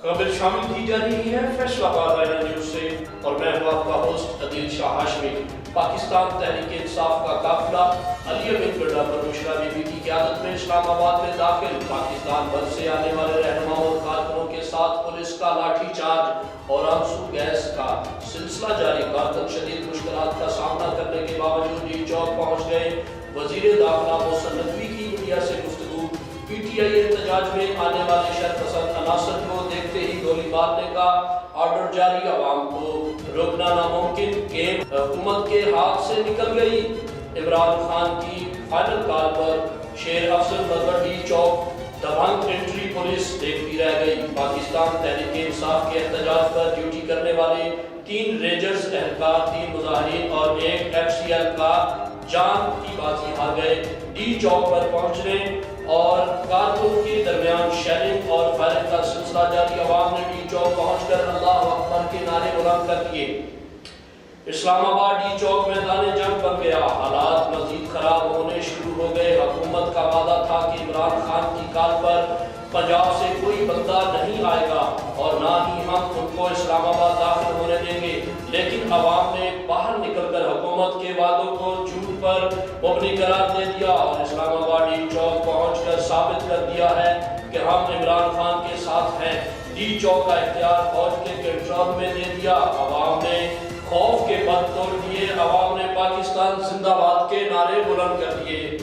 خبر شامل کی جا رہی ہے فیصلہ باد آئینہ نیوز سے اور میں ہوں آپ کا ہوسٹ عدیل شاہ ہاشمی۔ پاکستان تحریک انصاف کا قافلہ علی امین گڈھا پر بشرا بی بی کی قیادت میں اسلام آباد میں داخل۔ پاکستان بھر سے آنے والے رہنماؤں اور کارکنوں کے ساتھ پولیس کا لاٹھی چارج اور آنسو گیس کا سلسلہ جاری۔ کارکن شدید مشکلات کا سامنا کرنے کے باوجود ڈی چوک پہنچ گئے۔ وزیر داخلہ محسن ندوی کی میڈیا سے گفتگو۔ پی ٹی آئی احتجاج میں آنے والے شر پسند عناصر کو دیکھتے ہی گولی مارنے کا آرڈر جاری۔ عوام کو روکنا ناممکن، گیم حکومت کے ہاتھ سے نکل گئی۔ عمران خان کی فائنل کال پر شیر افضل نگر ڈی چوک دبنگ انٹری پولیس دیکھتی رہ گئی۔ پاکستان تحریک انصاف کے احتجاج پر ڈیوٹی کرنے والے 3 رینجرز اہلکار، 3 مظاہرین اور 1 ایف سی ایل کا جان کی بازی ہار گئے۔ ڈی چوک پر پہنچنے اور کارکنوں کے درمیان شیلنگ اور فائرنگ کا سلسلہ جاری۔ عوام نے ڈی چوک پہنچ کر اللہ اکبر کے نعرے بلند کر دیے۔ اسلام آباد ڈی چوک میدان جنگ بن گیا۔ حالات مزید خراب ہونے شروع ہو گئے۔ حکومت کا وعدہ تھا کہ عمران خان کی کال پر پنجاب سے کوئی بندہ نہیں آئے گا اور نہ ہی ہم ان کو اسلام آباد داخل ہونے دیں گے، لیکن عوام نے باہر نکل کر حکومت کے وعدوں کو جھوٹ پر مبنی قرار دے دیا اور اسلام آباد ڈی چوک پہنچ کر ثابت کر دیا ہے کہ ہم عمران خان کے ساتھ ہیں۔ ڈی چوک کا اختیار فوج کے کنٹرول میں دے دیا۔ عوام نے خوف کے بند توڑ دیے۔ عوام نے پاکستان زندہ باد کے نعرے بلند کر دیے۔